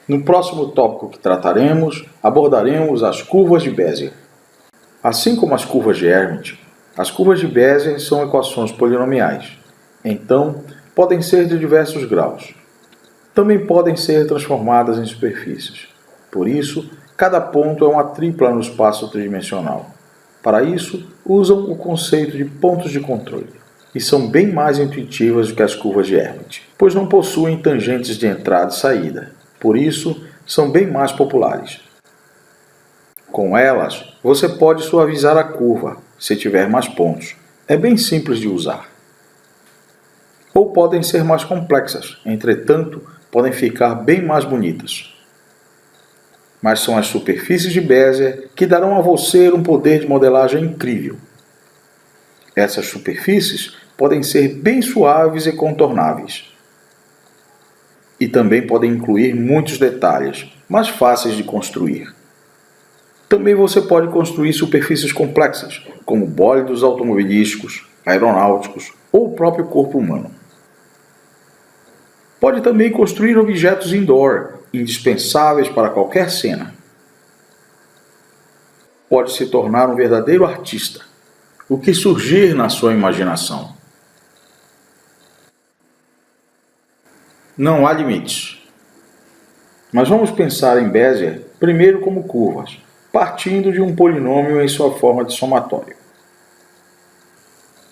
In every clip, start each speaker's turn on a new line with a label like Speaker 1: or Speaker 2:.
Speaker 1: No próximo tópico que trataremos, abordaremos as curvas de Bézier. Assim como as curvas de Hermite, as curvas de Bézier são equações polinomiais. Então, podem ser de diversos graus. Também podem ser transformadas em superfícies. Por isso, cada ponto é uma tripla no espaço tridimensional. Para isso, usam o conceito de pontos de controle. E são bem mais intuitivas do que as curvas de Hermite, pois não possuem tangentes de entrada e saída. Por isso, são bem mais populares. Com elas, você pode suavizar a curva, se tiver mais pontos. É bem simples de usar. Ou podem ser mais complexas, entretanto, podem ficar bem mais bonitas. Mas são as superfícies de Bézier que darão a você um poder de modelagem incrível. Essas superfícies podem ser bem suaves e contornáveis. E também podem incluir muitos detalhes, mais fáceis de construir. Também você pode construir superfícies complexas, como bólidos automobilísticos, aeronáuticos ou o próprio corpo humano. Pode também construir objetos indoor, indispensáveis para qualquer cena. Pode se tornar um verdadeiro artista, o que surgir na sua imaginação. Não há limites. Mas vamos pensar em Bézier primeiro como curvas, partindo de um polinômio em sua forma de somatório.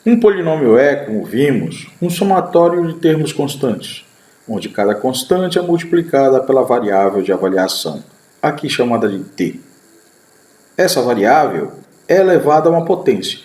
Speaker 1: Um polinômio é, como vimos, um somatório de termos constantes, onde cada constante é multiplicada pela variável de avaliação, aqui chamada de t. Essa variável é elevada a uma potência.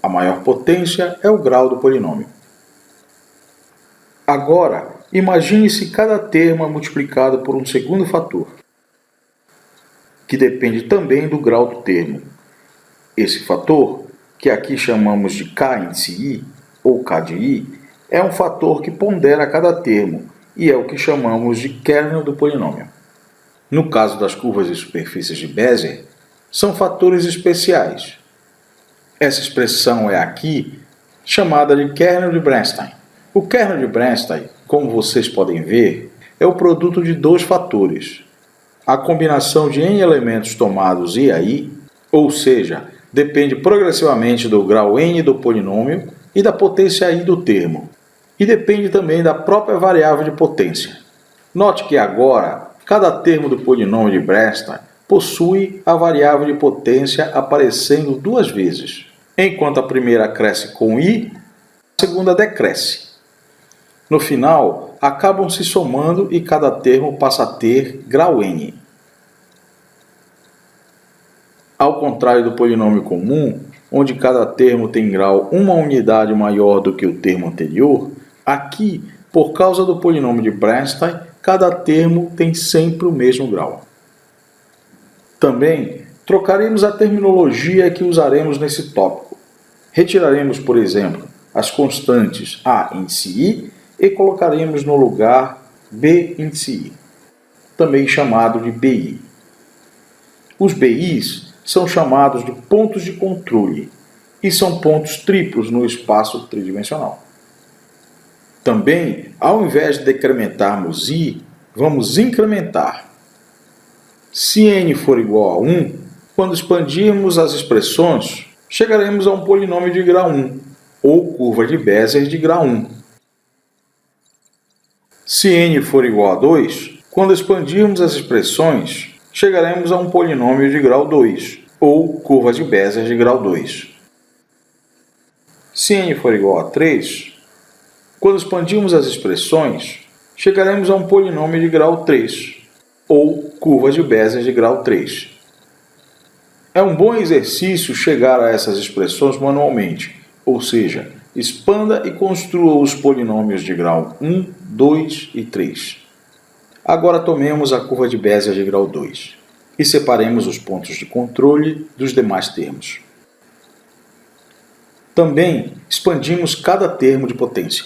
Speaker 1: A maior potência é o grau do polinômio. Agora, imagine se cada termo é multiplicado por um segundo fator, que depende também do grau do termo. Esse fator, que aqui chamamos de k índice i, ou k de i, é um fator que pondera cada termo, e é o que chamamos de kernel do polinômio. No caso das curvas de superfícies de Bézier, são fatores especiais. Essa expressão é aqui chamada de kernel de Bernstein. O kernel de Bernstein, como vocês podem ver, é o produto de dois fatores. A combinação de n elementos tomados i a i, ou seja, depende progressivamente do grau n do polinômio e da potência i do termo. E depende também da própria variável de potência. Note que agora, cada termo do polinômio de Bernstein possui a variável de potência aparecendo duas vezes. Enquanto a primeira cresce com i, a segunda decresce. No final, acabam se somando e cada termo passa a ter grau n. Ao contrário do polinômio comum, onde cada termo tem grau uma unidade maior do que o termo anterior, aqui, por causa do polinômio de Bernstein, cada termo tem sempre o mesmo grau. Também trocaremos a terminologia que usaremos nesse tópico. Retiraremos, por exemplo, as constantes a índice i e colocaremos no lugar b índice i, também chamado de bi. Os BIs são chamados de pontos de controle e são pontos triplos no espaço tridimensional. Também, ao invés de decrementarmos i, vamos incrementar. Se n for igual a 1, quando expandirmos as expressões, chegaremos a um polinômio de grau 1, ou curva de Bézier de grau 1. Se n for igual a 2, quando expandirmos as expressões, chegaremos a um polinômio de grau 2, ou curva de Bézier de grau 2. Se n for igual a 3, quando expandirmos as expressões, chegaremos a um polinômio de grau 3, ou curva de Bézier de grau 3. É um bom exercício chegar a essas expressões manualmente, ou seja, expanda e construa os polinômios de grau 1, 2 e 3. Agora tomemos a curva de Bézier de grau 2 e separemos os pontos de controle dos demais termos. Também expandimos cada termo de potência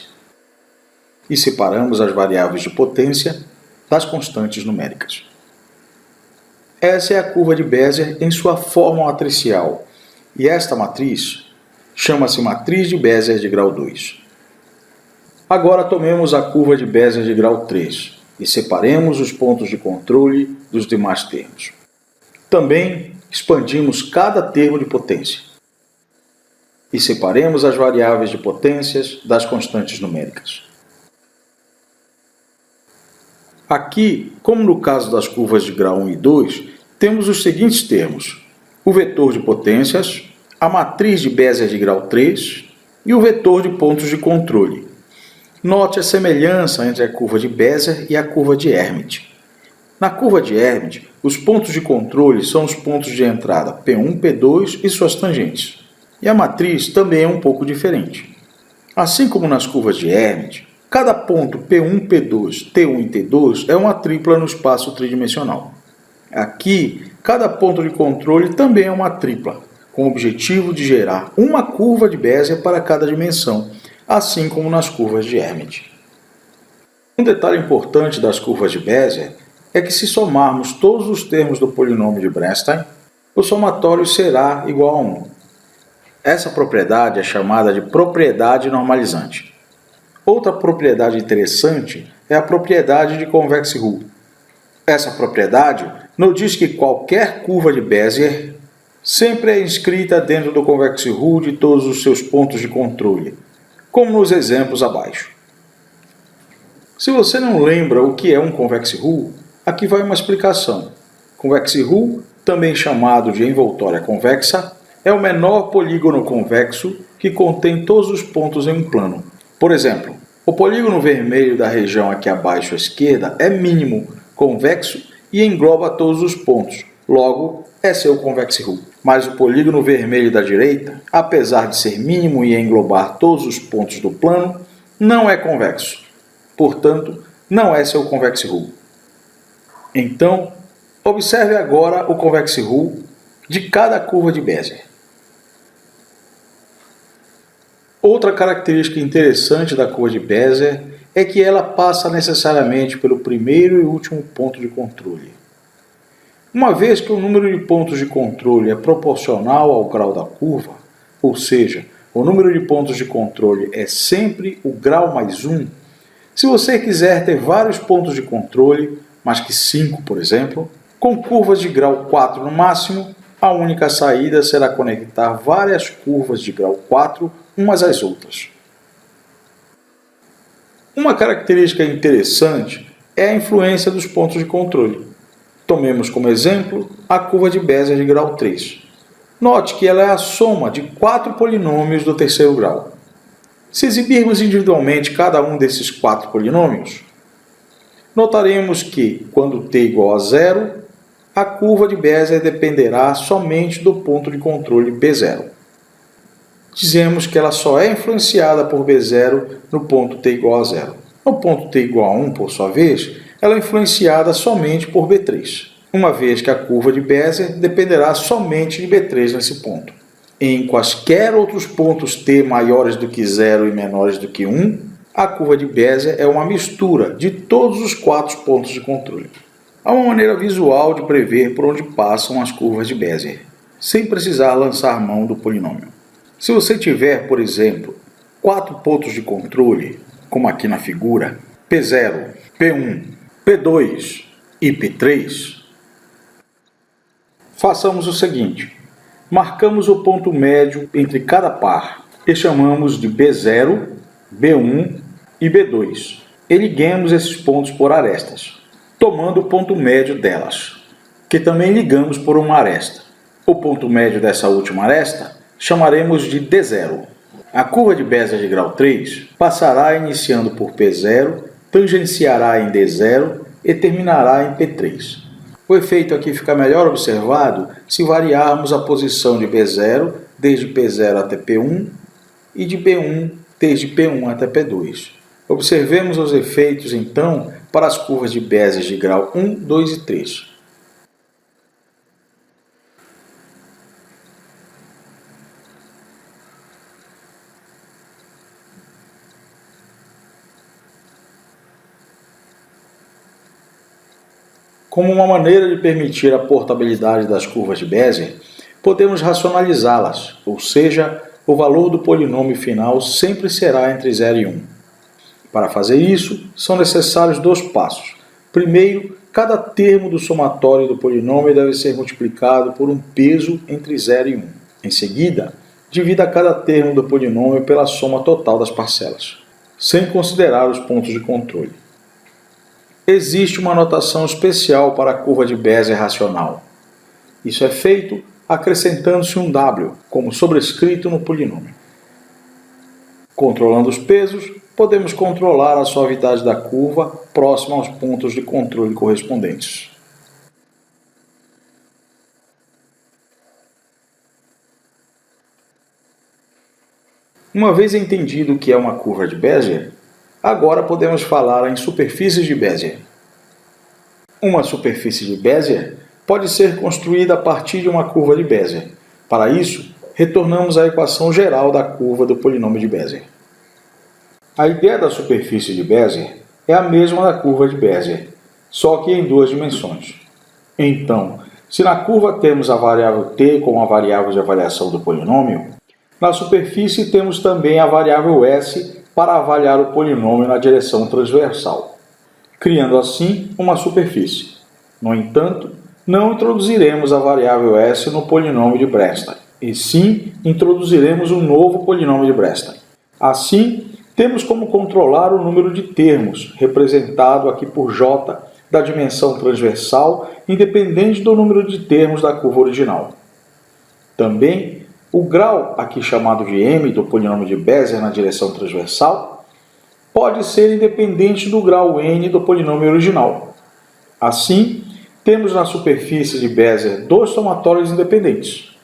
Speaker 1: e separamos as variáveis de potência das constantes numéricas. Essa é a curva de Bézier em sua forma matricial, e esta matriz chama-se matriz de Bézier de grau 2. Agora tomemos a curva de Bézier de grau 3 e separemos os pontos de controle dos demais termos. Também expandimos cada termo de potência e separemos as variáveis de potências das constantes numéricas. Aqui, como no caso das curvas de grau 1 e 2, temos os seguintes termos: o vetor de potências, a matriz de Bézier de grau 3 e o vetor de pontos de controle. Note a semelhança entre a curva de Bézier e a curva de Hermite. Na curva de Hermite, os pontos de controle são os pontos de entrada P1, P2 e suas tangentes. E a matriz também é um pouco diferente. Assim como nas curvas de Hermite, cada ponto P1, P2, T1 e T2 é uma tripla no espaço tridimensional. Aqui, cada ponto de controle também é uma tripla, com o objetivo de gerar uma curva de Bézier para cada dimensão, assim como nas curvas de Hermite. Um detalhe importante das curvas de Bézier é que, se somarmos todos os termos do polinômio de Bernstein, o somatório será igual a 1. Essa propriedade é chamada de propriedade normalizante. Outra propriedade interessante é a propriedade de Convex-Hull. Essa propriedade nos diz que qualquer curva de Bézier sempre é inscrita dentro do Convex-Hull de todos os seus pontos de controle, como nos exemplos abaixo. Se você não lembra o que é um Convex-Hull, aqui vai uma explicação. Convex-Hull, também chamado de envoltória convexa, é o menor polígono convexo que contém todos os pontos em um plano. Por exemplo, o polígono vermelho da região aqui abaixo à esquerda é mínimo, convexo e engloba todos os pontos. Logo, é seu Convex-Hull. Mas o polígono vermelho da direita, apesar de ser mínimo e englobar todos os pontos do plano, não é convexo. Portanto, não é seu Convex-Hull. Então, observe agora o Convex-Hull de cada curva de Bézier. Outra característica interessante da curva de Bézier é que ela passa necessariamente pelo primeiro e último ponto de controle. Uma vez que o número de pontos de controle é proporcional ao grau da curva, ou seja, o número de pontos de controle é sempre o grau mais 1, se você quiser ter vários pontos de controle, mais que 5, por exemplo, com curvas de grau 4 no máximo, a única saída será conectar várias curvas de grau 4 umas às outras. Uma característica interessante é a influência dos pontos de controle. Tomemos como exemplo a curva de Bézier de grau 3. Note que ela é a soma de 4 polinômios do terceiro grau. Se exibirmos individualmente cada um desses 4 polinômios, notaremos que, quando t igual a 0, a curva de Bézier dependerá somente do ponto de controle B0. Dizemos que ela só é influenciada por B0 no ponto t igual a 0. No ponto t igual a 1, por sua vez, ela é influenciada somente por B3, uma vez que a curva de Bézier dependerá somente de B3 nesse ponto. Em quaisquer outros pontos t maiores do que 0 e menores do que 1, a curva de Bézier é uma mistura de todos os 4 pontos de controle. Há uma maneira visual de prever por onde passam as curvas de Bézier, sem precisar lançar mão do polinômio. Se você tiver, por exemplo, 4 pontos de controle, como aqui na figura, P0, P1, P2 e P3, façamos o seguinte: marcamos o ponto médio entre cada par e chamamos de B0, B1 e B2. E liguemos esses pontos por arestas, tomando o ponto médio delas, que também ligamos por uma aresta. O ponto médio dessa última aresta chamaremos de D0. A curva de Bézier de grau 3 passará iniciando por P0, tangenciará em D0 e terminará em P3. O efeito aqui fica melhor observado se variarmos a posição de B0 desde P0 até P1 e de B1 desde P1 até P2. Observemos os efeitos, então, para as curvas de Bézier de grau 1, 2 e 3. Como uma maneira de permitir a portabilidade das curvas de Bézier, podemos racionalizá-las, ou seja, o valor do polinômio final sempre será entre 0 e 1. Para fazer isso, são necessários 2 passos. Primeiro, cada termo do somatório do polinômio deve ser multiplicado por um peso entre 0 e 1. Em seguida, divida cada termo do polinômio pela soma total das parcelas, sem considerar os pontos de controle. Existe uma notação especial para a curva de Bézier racional. Isso é feito acrescentando-se um W, como sobrescrito no polinômio. Controlando os pesos, podemos controlar a suavidade da curva próxima aos pontos de controle correspondentes. Uma vez entendido o que é uma curva de Bézier, agora podemos falar em superfícies de Bézier. Uma superfície de Bézier pode ser construída a partir de uma curva de Bézier. Para isso, retornamos à equação geral da curva do polinômio de Bézier. A ideia da superfície de Bézier é a mesma da curva de Bézier, só que em duas dimensões. Então, se na curva temos a variável t como a variável de avaliação do polinômio, na superfície temos também a variável s para avaliar o polinômio na direção transversal, criando assim uma superfície. No entanto, não introduziremos a variável s no polinômio de Bernstein, e sim introduziremos um novo polinômio de Bernstein. Assim, temos como controlar o número de termos, representado aqui por j, da dimensão transversal, independente do número de termos da curva original. Também, o grau, aqui chamado de m, do polinômio de Bézier na direção transversal, pode ser independente do grau n do polinômio original. Assim, temos na superfície de Bézier dois somatórios independentes,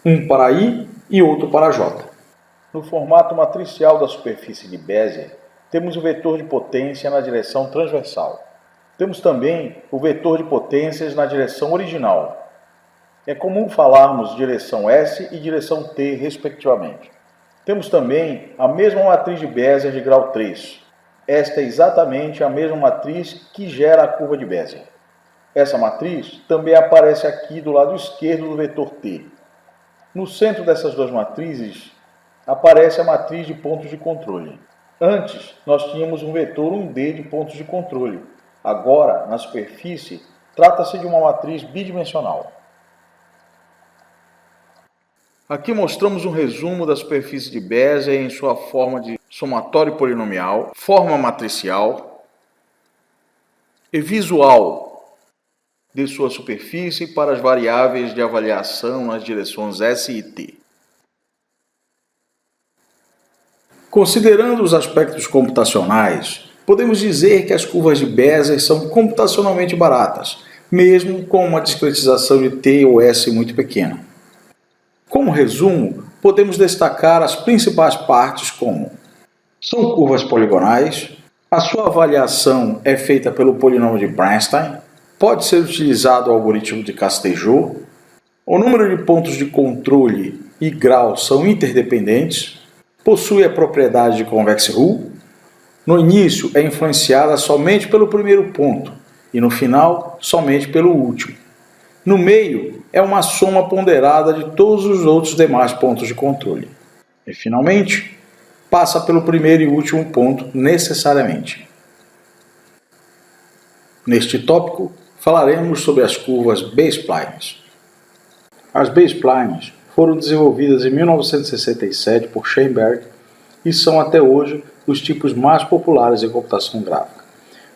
Speaker 1: um para i e outro para j. No formato matricial da superfície de Bézier, temos o vetor de potência na direção transversal. Temos também o vetor de potências na direção original. É comum falarmos direção S e direção T, respectivamente. Temos também a mesma matriz de Bézier de grau 3. Esta é exatamente a mesma matriz que gera a curva de Bézier. Essa matriz também aparece aqui do lado esquerdo do vetor T. No centro dessas duas matrizes, aparece a matriz de pontos de controle. Antes, nós tínhamos um vetor 1D de pontos de controle. Agora, na superfície, trata-se de uma matriz bidimensional. Aqui mostramos um resumo da superfície de Bézier em sua forma de somatório polinomial, forma matricial e visual de sua superfície para as variáveis de avaliação nas direções S e T. Considerando os aspectos computacionais, podemos dizer que as curvas de Bézier são computacionalmente baratas, mesmo com uma discretização de t ou s muito pequena. Como resumo, podemos destacar as principais partes como: são curvas poligonais, a sua avaliação é feita pelo polinômio de Bernstein, pode ser utilizado o algoritmo de Castejo, o número de pontos de controle e grau são interdependentes, possui a propriedade de convex rule, no início é influenciada somente pelo primeiro ponto e no final somente pelo último. No meio é uma soma ponderada de todos os outros demais pontos de controle. E finalmente, passa pelo primeiro e último ponto necessariamente. Neste tópico, falaremos sobre as curvas B-splines. As B-splines foram desenvolvidas em 1967 por Schoenberg e são até hoje os tipos mais populares em computação gráfica.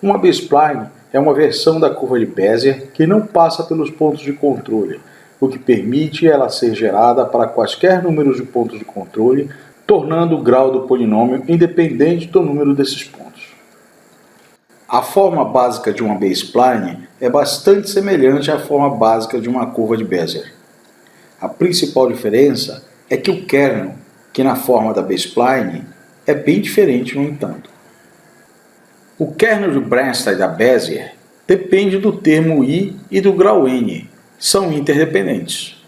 Speaker 1: Uma B-spline é uma versão da curva de Bézier que não passa pelos pontos de controle, o que permite ela ser gerada para quaisquer números de pontos de controle, tornando o grau do polinômio independente do número desses pontos. A forma básica de uma B-spline é bastante semelhante à forma básica de uma curva de Bézier. A principal diferença é que o kernel, que na forma da B-spline, é bem diferente no entanto. O kernel de Bernstein da Bézier depende do termo i e do grau n, são interdependentes.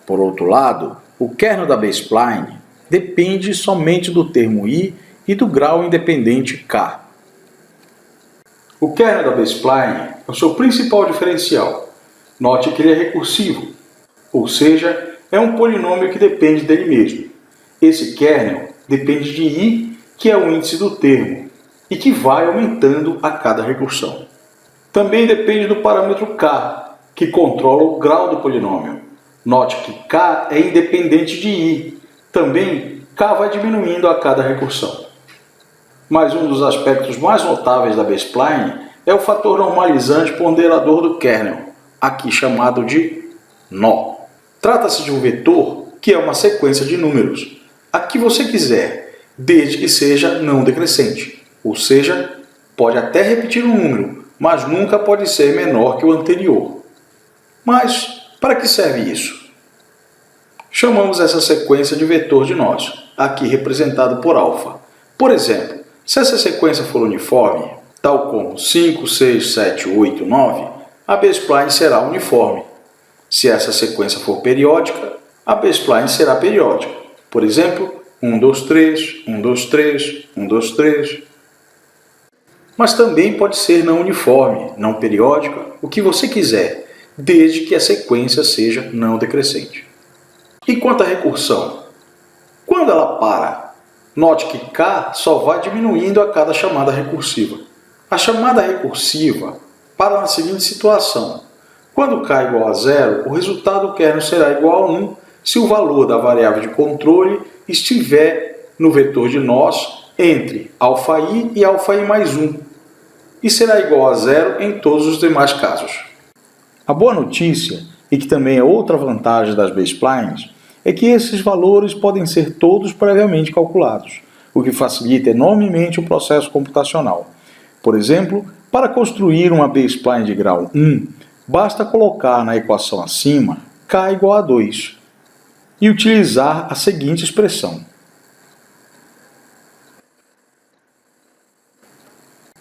Speaker 1: Por outro lado, o kernel da B-spline depende somente do termo i e do grau independente k. O kernel da B-spline é o seu principal diferencial. Note que ele é recursivo, ou seja, é um polinômio que depende dele mesmo. Esse kernel depende de i, que é o índice do termo, e que vai aumentando a cada recursão. Também depende do parâmetro k, que controla o grau do polinômio. Note que k é independente de i. Também k vai diminuindo a cada recursão. Mas um dos aspectos mais notáveis da B-spline é o fator normalizante ponderador do kernel, aqui chamado de nó. Trata-se de um vetor que é uma sequência de números, a que você quiser, desde que seja não decrescente, ou seja, pode até repetir um número, mas nunca pode ser menor que o anterior. Mas para que serve isso? Chamamos essa sequência de vetor de nós, aqui representado por alfa. Por exemplo, se essa sequência for uniforme, tal como 5, 6, 7, 8, 9, a B-spline será uniforme. Se essa sequência for periódica, a B-spline será periódica. Por exemplo, 1, 2, 3, 1, 2, 3, 1, 2, 3. Mas também pode ser não uniforme, não periódica, o que você quiser, desde que a sequência seja não decrescente. E quanto à recursão? Quando ela para, note que k só vai diminuindo a cada chamada recursiva. A chamada recursiva para na seguinte situação. Quando k é igual a 0, o resultado do kernel será igual a 1 se o valor da variável de controle estiver no vetor de nós entre αi e αi mais 1, e será igual a 0 em todos os demais casos. A boa notícia, e que também é outra vantagem das B-splines, é que esses valores podem ser todos previamente calculados, o que facilita enormemente o processo computacional. Por exemplo, para construir uma B-spline de grau 1, basta colocar na equação acima k igual a 2 e utilizar a seguinte expressão.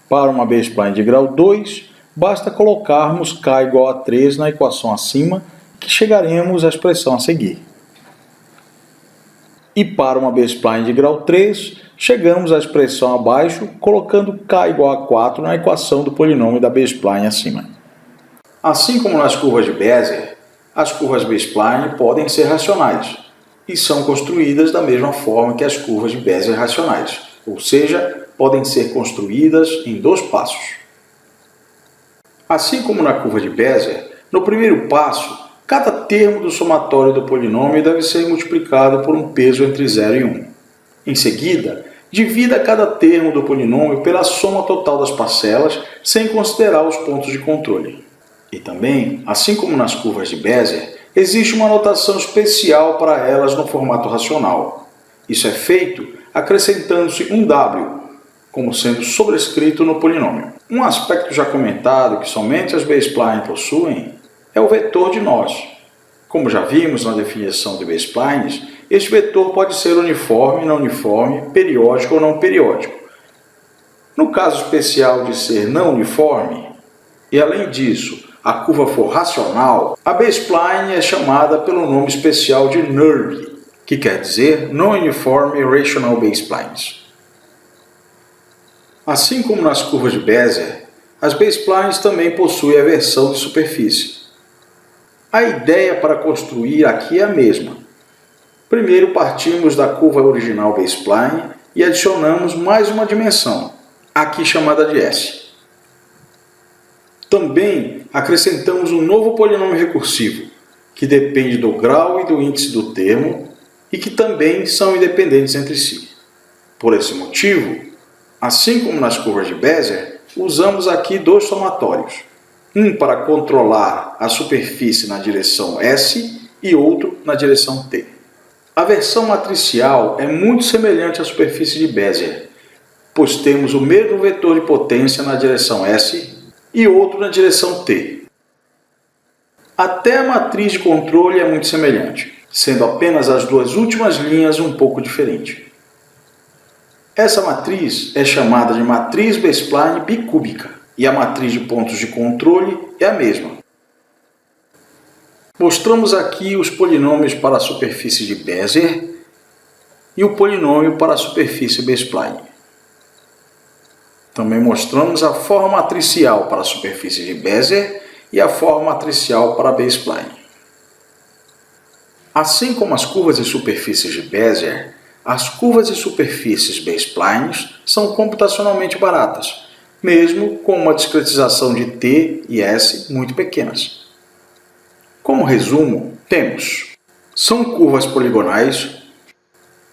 Speaker 1: Para uma B-spline de grau 2, basta colocarmos k igual a 3 na equação acima, que chegaremos à expressão a seguir. E para uma B-spline de grau 3, chegamos à expressão abaixo, colocando k igual a 4 na equação do polinômio da B-spline acima. Assim como nas curvas de Bézier, as curvas B-spline podem ser racionais e são construídas da mesma forma que as curvas de Bézier racionais, ou seja, podem ser construídas em 2 passos. Assim como na curva de Bézier, no primeiro passo, cada termo do somatório do polinômio deve ser multiplicado por um peso entre 0 e 1. Em seguida, divida cada termo do polinômio pela soma total das parcelas, sem considerar os pontos de controle. E também, assim como nas curvas de Bézier, existe uma notação especial para elas no formato racional. Isso é feito acrescentando-se um w, como sendo sobrescrito no polinômio. Um aspecto já comentado que somente as B-spline possuem é o vetor de nós. Como já vimos na definição de B-splines, este vetor pode ser uniforme, não uniforme, periódico ou não periódico. No caso especial de ser não uniforme, e além disso, a curva for racional, a B-spline é chamada pelo nome especial de NURB, que quer dizer Non-Uniform Rational B-splines. Assim como nas curvas de Bézier, as B-splines também possuem a versão de superfície. A ideia para construir aqui é a mesma. Primeiro partimos da curva original B-spline e adicionamos mais uma dimensão, aqui chamada de S. Também acrescentamos um novo polinômio recursivo, que depende do grau e do índice do termo e que também são independentes entre si. Por esse motivo, assim como nas curvas de Bézier, usamos aqui 2 somatórios, um para controlar a superfície na direção S e outro na direção T. A versão matricial é muito semelhante à superfície de Bézier, pois temos o mesmo vetor de potência na direção S e outro na direção T. Até a matriz de controle é muito semelhante, sendo apenas as 2 últimas linhas um pouco diferente. Essa matriz é chamada de matriz B-spline bicúbica e a matriz de pontos de controle é a mesma. Mostramos aqui os polinômios para a superfície de Bézier e o polinômio para a superfície B-spline. Também mostramos a forma matricial para a superfície de Bézier e a forma matricial para a B-spline. Assim como as curvas e superfícies de Bézier, As curvas de superfícies B-splines são computacionalmente baratas, mesmo com uma discretização de T e S muito pequenas. Como resumo, temos: são curvas poligonais,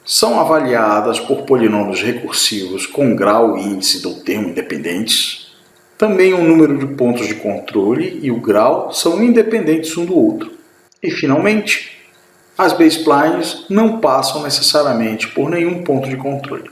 Speaker 1: são avaliadas por polinômios recursivos com grau e índice do termo independentes, também o número de pontos de controle e o grau são independentes um do outro. E, finalmente, as B-splines não passam necessariamente por nenhum ponto de controle.